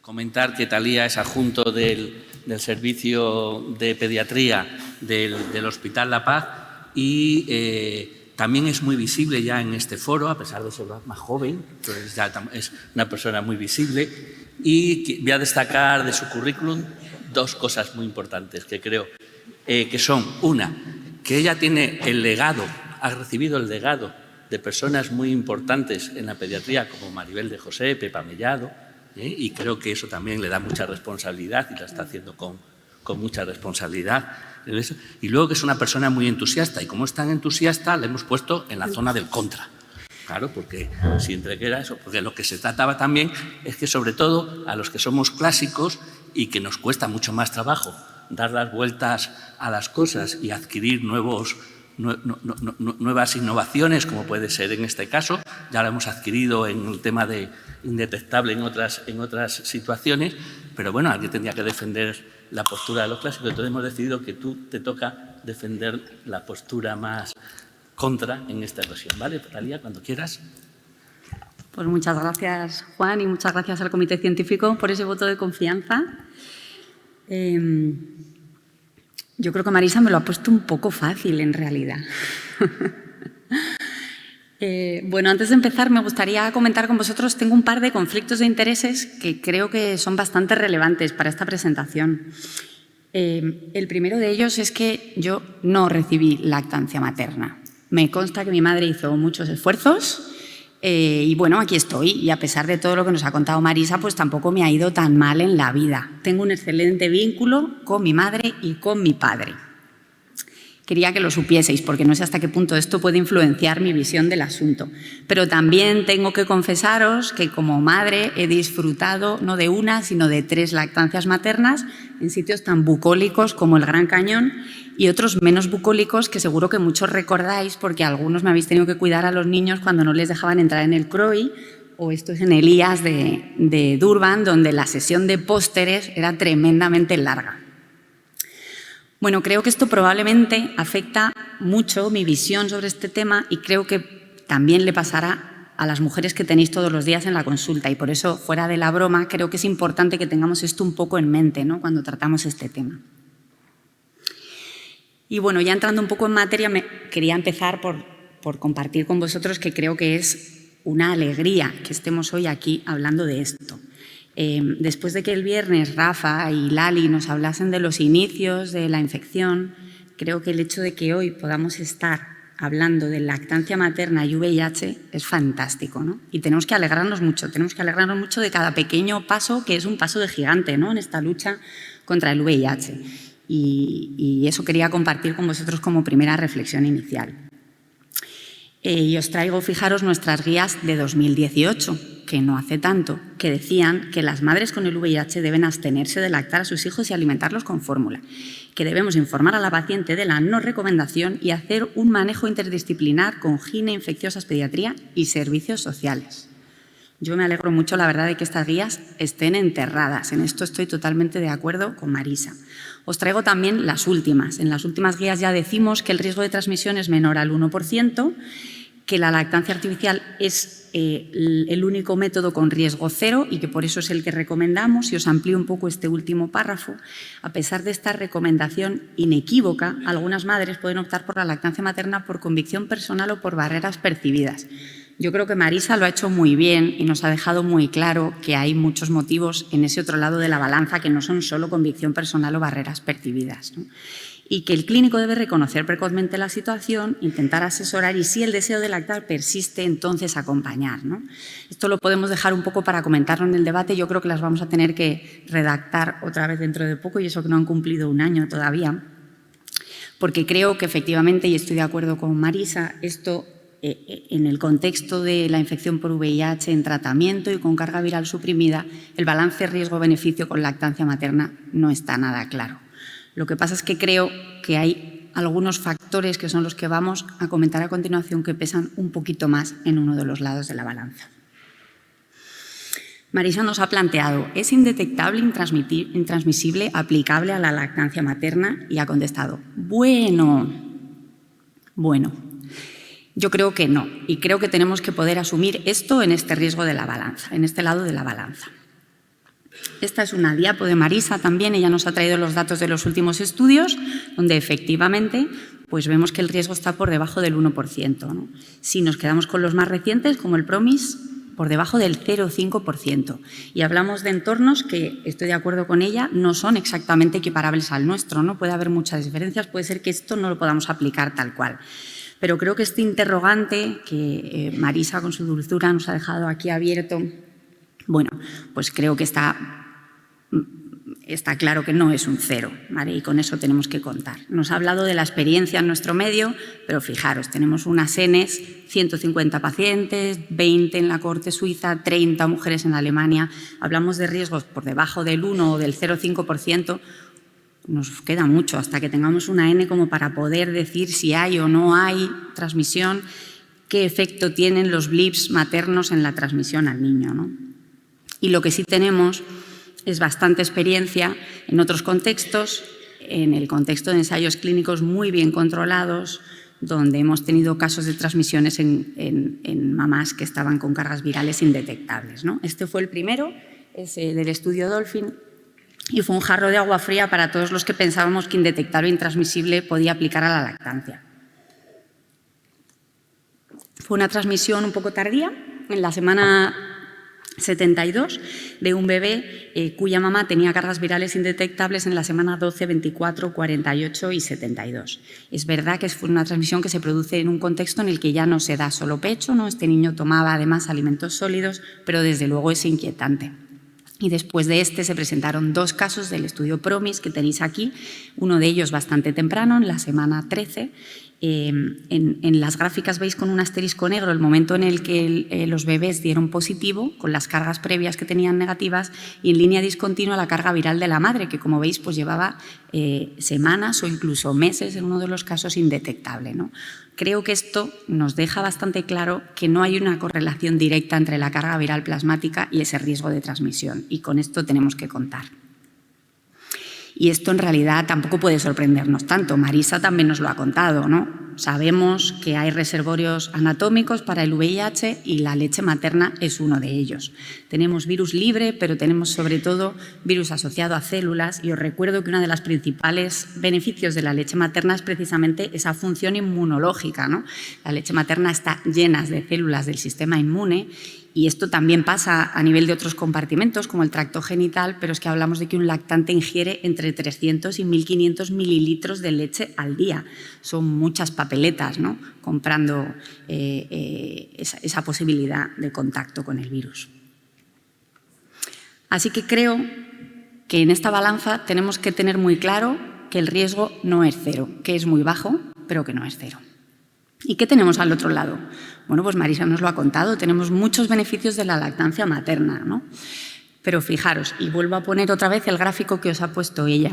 comentar que Talía es adjunto del Servicio de Pediatría del Hospital La Paz y también es muy visible ya en este foro, a pesar de ser más joven, entonces ya es una persona muy visible. Y voy a destacar de su currículum dos cosas muy importantes que creo que son, una, que ella tiene el legado, ha recibido el legado de personas muy importantes en la pediatría como Maribel de José, Pepa Mellado, y creo que eso también le da mucha responsabilidad y la está haciendo con mucha responsabilidad. Y luego que es una persona muy entusiasta, y como es tan entusiasta la hemos puesto en la zona del contra. Claro, porque siempre que era eso, porque lo que se trataba también es que sobre todo a los que somos clásicos y que nos cuesta mucho más trabajo dar las vueltas a las cosas y adquirir nuevas innovaciones, como puede ser en este caso, ya lo hemos adquirido en el tema de indetectable en otras situaciones, pero bueno, alguien tendría que defender la postura de los clásicos, entonces hemos decidido que tú te toca defender la postura más contra en esta ocasión, ¿vale? Talía, cuando quieras. Pues muchas gracias, Juan, y muchas gracias al Comité Científico por ese voto de confianza. Yo creo que Marisa me lo ha puesto un poco fácil, en realidad. Bueno, antes de empezar, me gustaría comentar con vosotros, tengo un par de conflictos de intereses que creo que son bastante relevantes para esta presentación. El primero de ellos es que yo no recibí lactancia materna. Me consta que mi madre hizo muchos esfuerzos y bueno, aquí estoy. Y a pesar de todo lo que nos ha contado Marisa, pues tampoco me ha ido tan mal en la vida. Tengo un excelente vínculo con mi madre y con mi padre. Quería que lo supieseis, porque no sé hasta qué punto esto puede influenciar mi visión del asunto. Pero también tengo que confesaros que como madre he disfrutado no de una, sino de 3 lactancias maternas en sitios tan bucólicos como el Gran Cañón y otros menos bucólicos que seguro que muchos recordáis porque algunos me habéis tenido que cuidar a los niños cuando no les dejaban entrar en el CROI, o esto es en el IAS de Durban, donde la sesión de pósteres era tremendamente larga. Bueno, creo que esto probablemente afecta mucho mi visión sobre este tema y creo que también le pasará a las mujeres que tenéis todos los días en la consulta y por eso, fuera de la broma, creo que es importante que tengamos esto un poco en mente, ¿no?, cuando tratamos este tema. Y bueno, ya entrando un poco en materia, quería empezar por compartir con vosotros que creo que es una alegría que estemos hoy aquí hablando de esto. Después de que el viernes Rafa y Lali nos hablasen de los inicios de la infección, creo que el hecho de que hoy podamos estar hablando de lactancia materna y VIH es fantástico, ¿no? Y tenemos que alegrarnos mucho de cada pequeño paso, que es un paso de gigante, ¿no?, en esta lucha contra el VIH. Y eso quería compartir con vosotros como primera reflexión inicial. Y os traigo, fijaros, nuestras guías de 2018, que no hace tanto, que decían que las madres con el VIH deben abstenerse de lactar a sus hijos y alimentarlos con fórmula, que debemos informar a la paciente de la no recomendación y hacer un manejo interdisciplinar con gine, infecciosas, pediatría y servicios sociales. Yo me alegro mucho, la verdad, de que estas guías estén enterradas. En esto estoy totalmente de acuerdo con Marisa. Os traigo también las últimas. En las últimas guías ya decimos que el riesgo de transmisión es menor al 1%, que la lactancia artificial es el único método con riesgo cero y que por eso es el que recomendamos. Y os amplío un poco este último párrafo. A pesar de esta recomendación inequívoca, algunas madres pueden optar por la lactancia materna por convicción personal o por barreras percibidas. Yo creo que Marisa lo ha hecho muy bien y nos ha dejado muy claro que hay muchos motivos en ese otro lado de la balanza que no son solo convicción personal o barreras percibidas, ¿no? Y que el clínico debe reconocer precozmente la situación, intentar asesorar y si el deseo de lactar persiste, entonces acompañar, ¿no? Esto lo podemos dejar un poco para comentarlo en el debate. Yo creo que las vamos a tener que redactar otra vez dentro de poco y eso que no han cumplido un año todavía, porque creo que efectivamente, y estoy de acuerdo con Marisa, esto en el contexto de la infección por VIH en tratamiento y con carga viral suprimida, el balance riesgo-beneficio con lactancia materna no está nada claro. Lo que pasa es que creo que hay algunos factores que son los que vamos a comentar a continuación que pesan un poquito más en uno de los lados de la balanza. Marisa nos ha planteado, ¿es indetectable, intransmisible, aplicable a la lactancia materna? Y ha contestado, bueno, yo creo que no. Y creo que tenemos que poder asumir esto en este riesgo de la balanza, en este lado de la balanza. Esta es una diapo de Marisa también, ella nos ha traído los datos de los últimos estudios, donde efectivamente pues vemos que el riesgo está por debajo del 1%, ¿no? Si nos quedamos con los más recientes, como el PROMIS, por debajo del 0,5%. Y hablamos de entornos que, estoy de acuerdo con ella, no son exactamente equiparables al nuestro, ¿no? Puede haber muchas diferencias, puede ser que esto no lo podamos aplicar tal cual. Pero creo que este interrogante que Marisa con su dulzura nos ha dejado aquí abierto, bueno, pues creo que está claro que no es un cero, ¿vale? Y con eso tenemos que contar. Nos ha hablado de la experiencia en nuestro medio, pero fijaros, tenemos unas ENES, 150 pacientes, 20 en la cohorte suiza, 30 mujeres en Alemania. Hablamos de riesgos por debajo del 1 o del 0,5%. Nos queda mucho hasta que tengamos una N como para poder decir si hay o no hay transmisión, qué efecto tienen los blips maternos en la transmisión al niño, ¿no? Y lo que sí tenemos es bastante experiencia en otros contextos, en el contexto de ensayos clínicos muy bien controlados, donde hemos tenido casos de transmisiones en mamás que estaban con cargas virales indetectables, ¿no? Este fue el primero, es del estudio Dolphin, y fue un jarro de agua fría para todos los que pensábamos que indetectable e intransmisible podía aplicar a la lactancia. Fue una transmisión un poco tardía, en la semana 72, de un bebé cuya mamá tenía cargas virales indetectables en la semana 12, 24, 48 y 72. Es verdad que fue una transmisión que se produce en un contexto en el que ya no se da solo pecho, ¿no? Este niño tomaba además alimentos sólidos, pero desde luego es inquietante. Y después de este se presentaron 2 casos del estudio PROMIS que tenéis aquí, uno de ellos bastante temprano, en la semana 13. En las gráficas veis con un asterisco negro el momento en el que los bebés dieron positivo, con las cargas previas que tenían negativas, y en línea discontinua la carga viral de la madre, que como veis pues llevaba semanas o incluso meses, en uno de los casos indetectable, ¿no? Creo que esto nos deja bastante claro que no hay una correlación directa entre la carga viral plasmática y ese riesgo de transmisión, y con esto tenemos que contar. Y esto en realidad tampoco puede sorprendernos tanto. Marisa también nos lo ha contado, ¿no? Sabemos que hay reservorios anatómicos para el VIH y la leche materna es uno de ellos. Tenemos virus libre, pero tenemos sobre todo virus asociado a células, y os recuerdo que uno de los principales beneficios de la leche materna es precisamente esa función inmunológica, ¿no? La leche materna está llena de células del sistema inmune. Y esto también pasa a nivel de otros compartimentos, como el tracto genital, pero es que hablamos de que un lactante ingiere entre 300 y 1.500 mililitros de leche al día. Son muchas papeletas, ¿no? Comprando esa posibilidad de contacto con el virus. Así que creo que en esta balanza tenemos que tener muy claro que el riesgo no es cero, que es muy bajo, pero que no es cero. ¿Y qué tenemos al otro lado? Bueno, pues Marisa nos lo ha contado, tenemos muchos beneficios de la lactancia materna, ¿no? Pero fijaros, y vuelvo a poner otra vez el gráfico que os ha puesto ella.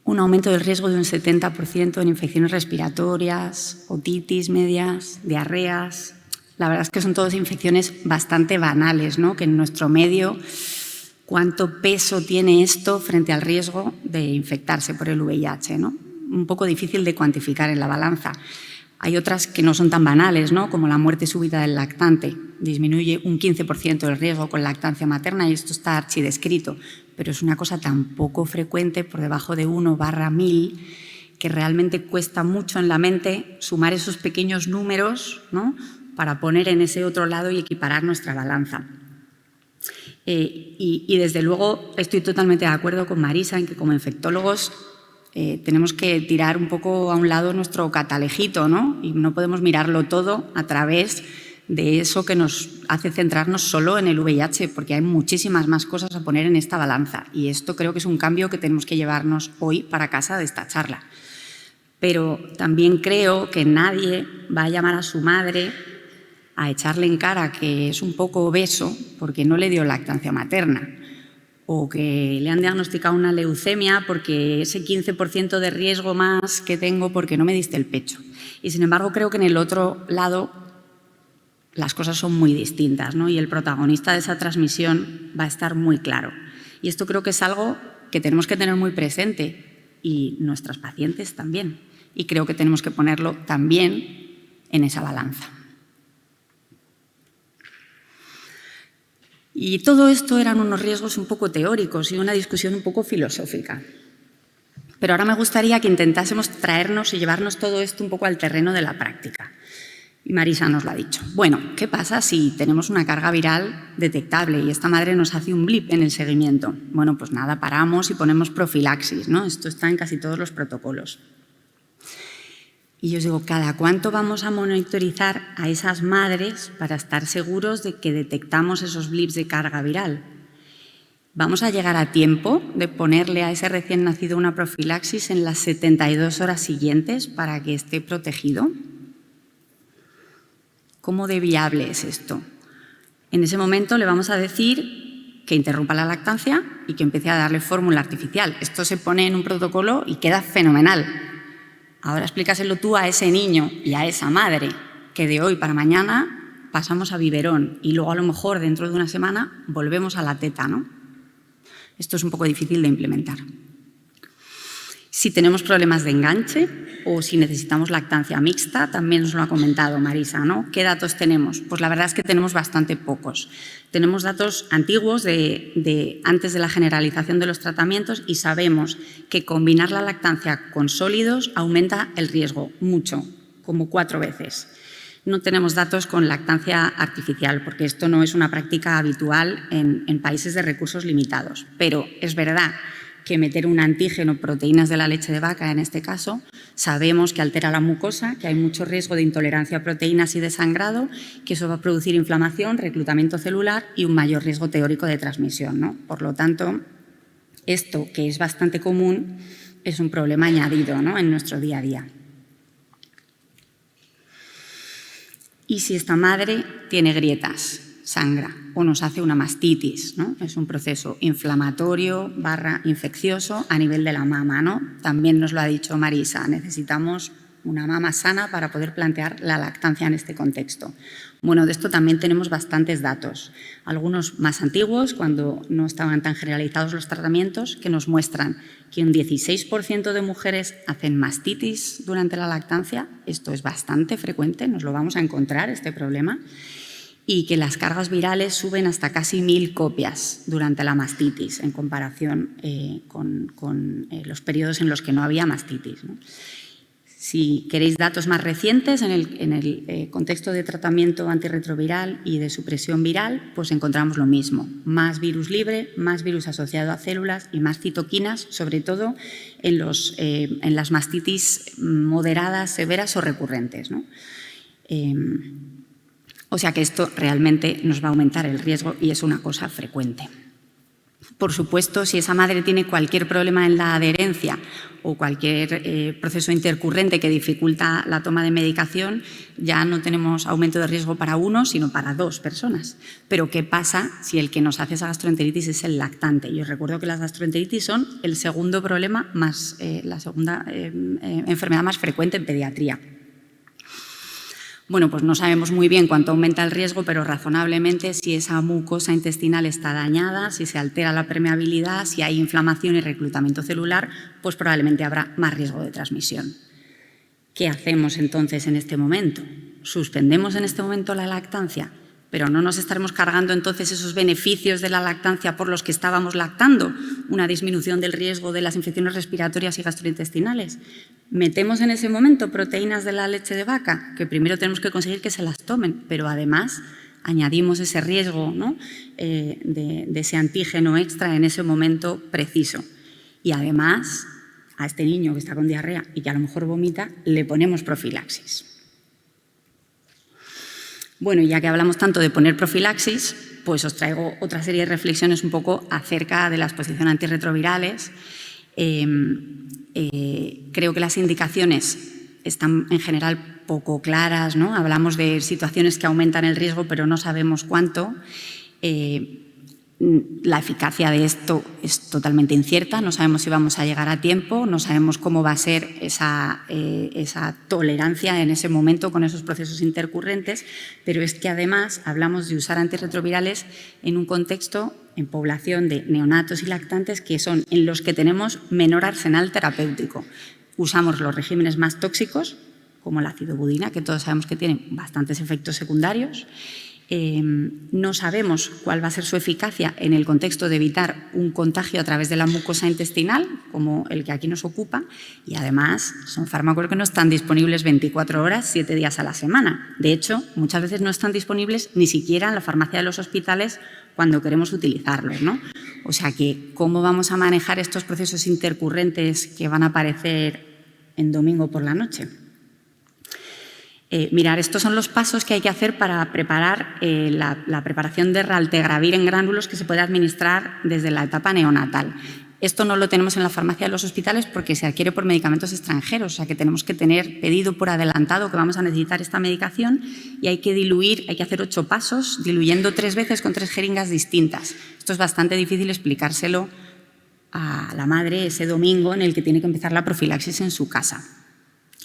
Un aumento del riesgo de un 70% en infecciones respiratorias, otitis medias, diarreas. La verdad es que son todas infecciones bastante banales, ¿no? Que en nuestro medio, ¿cuánto peso tiene esto frente al riesgo de infectarse por el VIH, ¿no? Un poco difícil de cuantificar en la balanza. Hay otras que no son tan banales, ¿no? Como la muerte súbita del lactante. Disminuye un 15% el riesgo con lactancia materna y esto está archidescrito, pero es una cosa tan poco frecuente, por debajo de 1/1000, que realmente cuesta mucho en la mente sumar esos pequeños números, ¿no? Para poner en ese otro lado y equiparar nuestra balanza. Y desde luego estoy totalmente de acuerdo con Marisa en que como infectólogos tenemos que tirar un poco a un lado nuestro catalejito, ¿no? Y no podemos mirarlo todo a través de eso que nos hace centrarnos solo en el VIH, porque hay muchísimas más cosas a poner en esta balanza. Y esto creo que es un cambio que tenemos que llevarnos hoy para casa de esta charla. Pero también creo que nadie va a llamar a su madre a echarle en cara que es un poco obeso porque no le dio lactancia materna, o que le han diagnosticado una leucemia porque ese 15% de riesgo más que tengo porque no me diste el pecho. Y sin embargo creo que en el otro lado las cosas son muy distintas, ¿no? Y el protagonista de esa transmisión va a estar muy claro. Y esto creo que es algo que tenemos que tener muy presente, y nuestras pacientes también. Y creo que tenemos que ponerlo también en esa balanza. Y todo esto eran unos riesgos un poco teóricos y una discusión un poco filosófica. Pero ahora me gustaría que intentásemos traernos y llevarnos todo esto un poco al terreno de la práctica. Y Marisa nos lo ha dicho. Bueno, ¿qué pasa si tenemos una carga viral detectable y esta madre nos hace un blip en el seguimiento? Bueno, pues nada, paramos y ponemos profilaxis, ¿no? Esto está en casi todos los protocolos. Y yo os digo, ¿cada cuánto vamos a monitorizar a esas madres para estar seguros de que detectamos esos blips de carga viral? ¿Vamos a llegar a tiempo de ponerle a ese recién nacido una profilaxis en las 72 horas siguientes para que esté protegido? ¿Cómo de viable es esto? En ese momento le vamos a decir que interrumpa la lactancia y que empiece a darle fórmula artificial. Esto se pone en un protocolo y queda fenomenal. Ahora explícaselo tú a ese niño y a esa madre que de hoy para mañana pasamos a biberón y luego a lo mejor dentro de una semana volvemos a la teta, ¿no? Esto es un poco difícil de implementar. Si tenemos problemas de enganche o si necesitamos lactancia mixta, también nos lo ha comentado Marisa, ¿no? ¿Qué datos tenemos? Pues la verdad es que tenemos bastante pocos. Tenemos datos antiguos de antes de la generalización de los tratamientos y sabemos que combinar la lactancia con sólidos aumenta el riesgo mucho, como 4 veces. No tenemos datos con lactancia artificial, porque esto no es una práctica habitual en países de recursos limitados. Pero es verdad que meter un antígeno, proteínas de la leche de vaca en este caso, sabemos que altera la mucosa, que hay mucho riesgo de intolerancia a proteínas y de sangrado, que eso va a producir inflamación, reclutamiento celular y un mayor riesgo teórico de transmisión, ¿no? Por lo tanto, esto, que es bastante común, es un problema añadido, ¿no?, en nuestro día a día. Y si esta madre tiene grietas, sangra o nos hace una mastitis, ¿no? Es un proceso inflamatorio / infeccioso a nivel de la mama, ¿no? También nos lo ha dicho Marisa, necesitamos una mama sana para poder plantear la lactancia en este contexto. Bueno, de esto también tenemos bastantes datos, algunos más antiguos, cuando no estaban tan generalizados los tratamientos, que nos muestran que un 16% de mujeres hacen mastitis durante la lactancia, esto es bastante frecuente, nos lo vamos a encontrar, este problema, y que las cargas virales suben hasta casi 1000 copias durante la mastitis en comparación con los periodos en los que no había mastitis, ¿no? Si queréis datos más recientes en el contexto de tratamiento antirretroviral y de supresión viral, pues encontramos lo mismo. Más virus libre, más virus asociado a células y más citoquinas, sobre todo en las mastitis moderadas, severas o recurrentes, ¿no? O sea que esto realmente nos va a aumentar el riesgo y es una cosa frecuente. Por supuesto, si esa madre tiene cualquier problema en la adherencia o cualquier proceso intercurrente que dificulta la toma de medicación, ya no tenemos aumento de riesgo para 1, sino para 2 personas. Pero ¿qué pasa si el que nos hace esa gastroenteritis es el lactante? Y os recuerdo que las gastroenteritis son el segundo problema la segunda enfermedad más frecuente en pediatría. Bueno, pues no sabemos muy bien cuánto aumenta el riesgo, pero razonablemente si esa mucosa intestinal está dañada, si se altera la permeabilidad, si hay inflamación y reclutamiento celular, pues probablemente habrá más riesgo de transmisión. ¿Qué hacemos entonces en este momento? ¿Suspendemos en este momento la lactancia? Pero no nos estaremos cargando entonces esos beneficios de la lactancia por los que estábamos lactando, una disminución del riesgo de las infecciones respiratorias y gastrointestinales. Metemos en ese momento proteínas de la leche de vaca, que primero tenemos que conseguir que se las tomen, pero además añadimos ese riesgo, ¿no?, de ese antígeno extra en ese momento preciso. Y además, a este niño que está con diarrea y que a lo mejor vomita, le ponemos profilaxis. Bueno, ya que hablamos tanto de poner profilaxis, pues os traigo otra serie de reflexiones un poco acerca de la exposición a antirretrovirales. Creo que las indicaciones están en general poco claras, ¿no? Hablamos de situaciones que aumentan el riesgo, pero no sabemos cuánto. La eficacia de esto es totalmente incierta, no sabemos si vamos a llegar a tiempo, no sabemos cómo va a ser esa tolerancia en ese momento con esos procesos intercurrentes, pero es que además hablamos de usar antirretrovirales en un contexto en población de neonatos y lactantes que son en los que tenemos menor arsenal terapéutico. Usamos los regímenes más tóxicos, como la acidobudina, que todos sabemos que tienen bastantes efectos secundarios, No sabemos cuál va a ser su eficacia en el contexto de evitar un contagio a través de la mucosa intestinal, como el que aquí nos ocupa, y además son fármacos que no están disponibles 24 horas, 7 días a la semana. De hecho, muchas veces no están disponibles ni siquiera en la farmacia de los hospitales cuando queremos utilizarlos, ¿no? O sea que, ¿cómo vamos a manejar estos procesos intercurrentes que van a aparecer en domingo por la noche? Mirar, estos son los pasos que hay que hacer para preparar la preparación de raltegravir en gránulos que se puede administrar desde la etapa neonatal. Esto no lo tenemos en la farmacia de los hospitales porque se adquiere por medicamentos extranjeros, o sea que tenemos que tener pedido por adelantado que vamos a necesitar esta medicación y hay que diluir, hay que hacer 8 pasos, diluyendo 3 veces con 3 jeringas distintas. Esto es bastante difícil explicárselo a la madre ese domingo en el que tiene que empezar la profilaxis en su casa.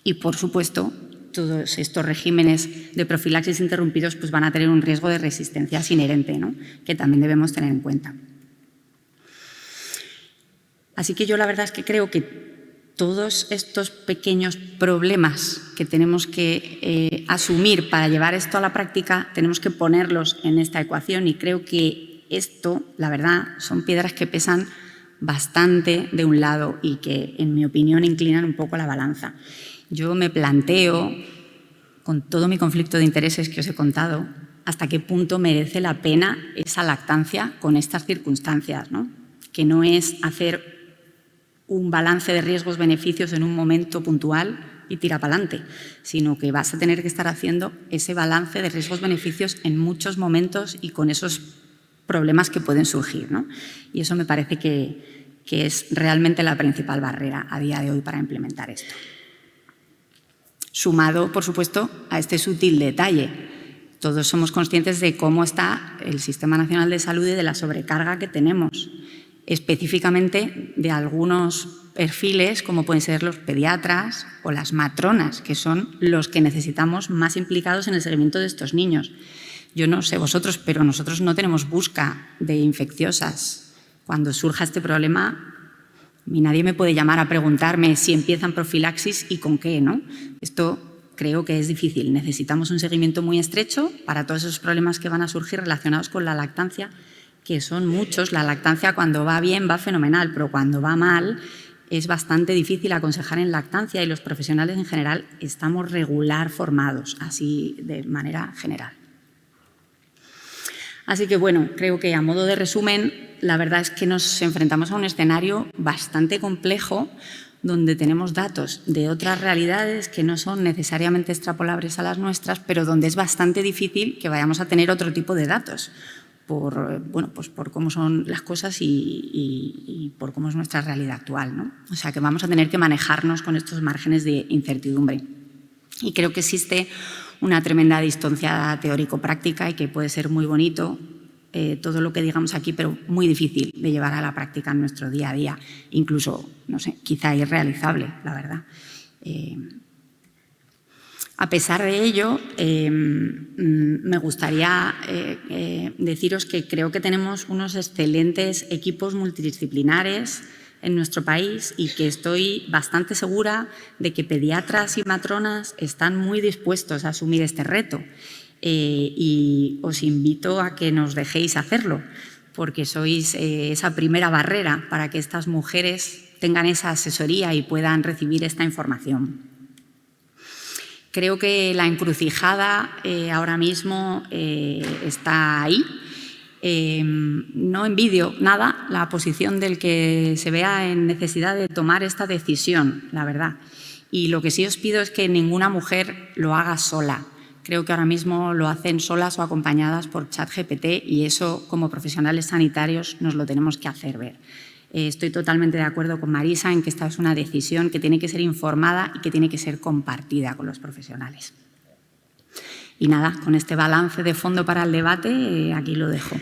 Y, por supuesto, todos estos regímenes de profilaxis interrumpidos pues van a tener un riesgo de resistencias inherente, ¿no? Que también debemos tener en cuenta. Así que yo la verdad es que creo que todos estos pequeños problemas que tenemos que asumir para llevar esto a la práctica, tenemos que ponerlos en esta ecuación y creo que esto, la verdad, son piedras que pesan bastante de un lado y que, en mi opinión, inclinan un poco la balanza. Yo me planteo, con todo mi conflicto de intereses que os he contado, hasta qué punto merece la pena esa lactancia con estas circunstancias, ¿no? Que no es hacer un balance de riesgos-beneficios en un momento puntual y tira para adelante, sino que vas a tener que estar haciendo ese balance de riesgos-beneficios en muchos momentos y con esos problemas que pueden surgir, ¿no? Y eso me parece que es realmente la principal barrera a día de hoy para implementar esto. Sumado, por supuesto, a este sutil detalle. Todos somos conscientes de cómo está el Sistema Nacional de Salud y de la sobrecarga que tenemos, específicamente de algunos perfiles como pueden ser los pediatras o las matronas, que son los que necesitamos más implicados en el seguimiento de estos niños. Yo no sé vosotros, pero nosotros no tenemos busca de infecciosas. Cuando surja este problema, ni nadie me puede llamar a preguntarme si empiezan profilaxis y con qué, ¿no? Esto creo que es difícil. Necesitamos un seguimiento muy estrecho para todos esos problemas que van a surgir relacionados con la lactancia, que son muchos. La lactancia cuando va bien va fenomenal, pero cuando va mal es bastante difícil aconsejar en lactancia y los profesionales en general estamos regular formados, así de manera general. Así que, bueno, creo que a modo de resumen, la verdad es que nos enfrentamos a un escenario bastante complejo donde tenemos datos de otras realidades que no son necesariamente extrapolables a las nuestras, pero donde es bastante difícil que vayamos a tener otro tipo de datos por cómo son las cosas y por cómo es nuestra realidad actual, ¿no? O sea, que vamos a tener que manejarnos con estos márgenes de incertidumbre. Y creo que existe una tremenda distancia teórico-práctica y que puede ser muy bonito todo lo que digamos aquí, pero muy difícil de llevar a la práctica en nuestro día a día, incluso, no sé, quizá irrealizable, la verdad. A pesar de ello, me gustaría deciros que creo que tenemos unos excelentes equipos multidisciplinares en nuestro país y que estoy bastante segura de que pediatras y matronas están muy dispuestos a asumir este reto. Y os invito a que nos dejéis hacerlo, porque sois esa primera barrera para que estas mujeres tengan esa asesoría y puedan recibir esta información. Creo que la encrucijada ahora mismo está ahí. No envidio nada la posición del que se vea en necesidad de tomar esta decisión, la verdad. Y lo que sí os pido es que ninguna mujer lo haga sola. Creo que ahora mismo lo hacen solas o acompañadas por ChatGPT y eso, como profesionales sanitarios, nos lo tenemos que hacer ver. Estoy totalmente de acuerdo con Marisa en que esta es una decisión que tiene que ser informada y que tiene que ser compartida con los profesionales. Y nada, con este balance de fondo para el debate, aquí lo dejo.